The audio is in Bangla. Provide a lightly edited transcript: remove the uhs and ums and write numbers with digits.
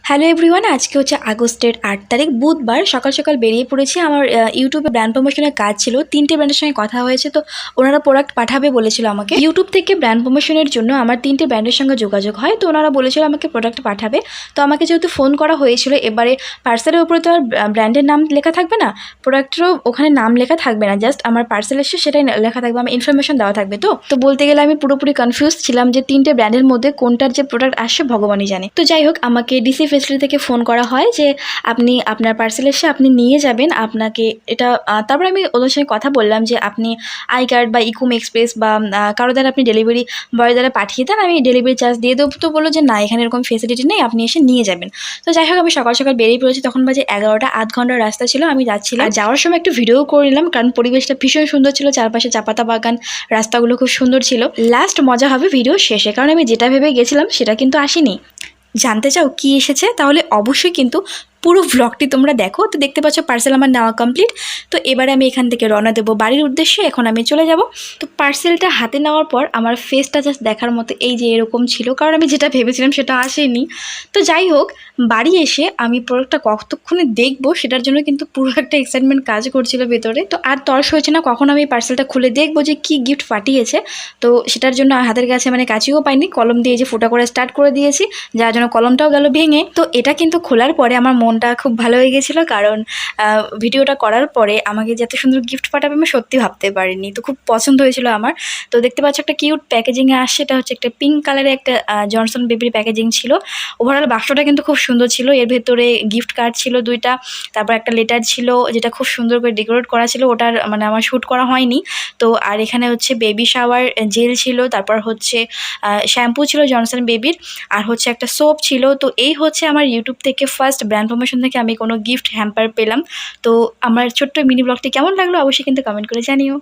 হ্যালো এভরিওয়ান, আজকে হচ্ছে আগস্টের ৮ তারিখ বুধবার। সকাল সকাল বেরিয়ে পড়েছি। আমার ইউটিউবে ব্র্যান্ড প্রমোশনের কাজ ছিল। ৩টে ব্র্যান্ডের সঙ্গে কথা হয়েছে, তো ওনারা প্রোডাক্ট পাঠাবে বলেছিল আমাকে। ইউটিউব থেকে ব্র্যান্ড প্রমোশনের জন্য আমার 3টে ব্র্যান্ডের সঙ্গে যোগাযোগ হয়, তো ওনারা বলেছিল আমাকে প্রোডাক্ট পাঠাবে। তো আমাকে যেহেতু ফোন করা হয়েছিল, এবারে পার্সেলের উপরে তো আর ব্র্যান্ডের নাম লেখা থাকবে না, প্রোডাক্টেরও ওখানে নাম লেখা থাকবে না, জাস্ট আমার পার্সেল এসে সেটাই লেখা থাকবে, আমার ইনফরমেশন দেওয়া থাকবে। তো বলতে গেলে আমি পুরোপুরি কনফিউজ ছিলাম যে 3টে ব্র্যান্ডের মধ্যে কোনটার যে প্রোডাক্ট আসে ভগবানই জানে। তো যাই হোক, আমাকে ডিসি ফেসিলিটি থেকে ফোন করা হয় যে আপনি আপনার পার্সেল এসে আপনি নিয়ে যাবেন, আপনাকে এটা তারপর আমি ওদের সঙ্গে কথা বললাম যে আপনি আই কার্ড বা ইকুম এক্সপ্রেস বা কারো দ্বারা আপনি ডেলিভারি বয় দ্বারা পাঠিয়ে দেন, আমি ডেলিভারি চার্জ দিয়ে দেবো। তো বললো যে না, এখানে এরকম ফেসিলিটি নেই, আপনি এসে নিয়ে যাবেন। তো যাই হোক, আমি সকাল সকাল বেরিয়ে পড়েছি। তখন বাজে 11টা, 8 ঘন্টার রাস্তা ছিল। আমি যাচ্ছিলাম, আর যাওয়ার সময় একটু ভিডিও করে নিলাম, কারণ পরিবেশটা ভীষণ সুন্দর ছিল, চারপাশে চা পাতা বাগান, রাস্তাগুলো খুব সুন্দর ছিল। লাস্ট মজা হবে ভিডিও শেষে, কারণ আমি যেটা ভেবে গেছিলাম সেটা কিন্তু আসেনি। জানতে চাও কি এসেছে? তাহলে অবশ্যই কিন্তু পুরো ভ্লগটি তোমরা দেখো। তো দেখতে পাচ্ছ পার্সেল আমার নেওয়া কমপ্লিট। তো এবারে আমি এখান থেকে রওনা দেবো বাড়ির উদ্দেশ্যে। এখন আমি চলে যাব। তো পার্সেলটা হাতে নেওয়ার পর আমার ফেসটা জাস্ট দেখার মতো এই যে এরকম ছিল, কারণ আমি যেটা ভেবেছিলাম সেটা আসেনি। তো যাই হোক, বাড়ি এসে আমি প্রোডাক্টটা কতক্ষণে দেখবো সেটার জন্য কিন্তু পুরো একটা এক্সাইটমেন্ট কাজ করছিল ভেতরে। তো আর তর্স হয়েছে না কখন আমি পার্সেলটা খুলে দেখবো যে কি গিফট পাঠিয়েছে। তো সেটার জন্য হাতের কাছে কাঁচিও পাইনি, কলম দিয়ে যে ফোটা করে স্টার্ট করে দিয়েছি, যার জন্য কলমটাও গেল ভেঙে। তো এটা কিন্তু খোলার পরে আমার মনটা খুব ভালো হয়ে গেছিলো, কারণ ভিডিওটা করার পরে আমাকে যত সুন্দর গিফট পাঠাবে আমি সত্যি ভাবতে পারিনি। তো খুব পছন্দ হয়েছিল আমার। তো দেখতে পাচ্ছ একটা কিউট প্যাকেজিংয়ে আসছে, এটা হচ্ছে একটা পিঙ্ক কালারের একটা জনসন বেবির প্যাকেজিং ছিল। ওভারঅল বাক্সটা কিন্তু খুব সুন্দর ছিল, এর ভেতরে গিফট কার্ড ছিল 2টা, তারপর একটা লেটার ছিল যেটা খুব সুন্দর করে ডেকোরেট করা ছিল, ওটার আমার শ্যুট করা হয়নি। তো আর এখানে হচ্ছে বেবি শাওয়ার জেল ছিল, তারপর হচ্ছে শ্যাম্পু ছিল জনসন বেবির, আর হচ্ছে একটা সোপ ছিল। তো এই হচ্ছে আমার ইউটিউব থেকে ফার্স্ট ব্র্যান্ড প্রমোশন থেকে আমি কোনো গিফট হ্যাম্পার পেলাম। তো আমার ছোট্ট মিনি ব্লগটি কেমন লাগলো অবশ্যই কিন্তু কমেন্ট করে জানিও।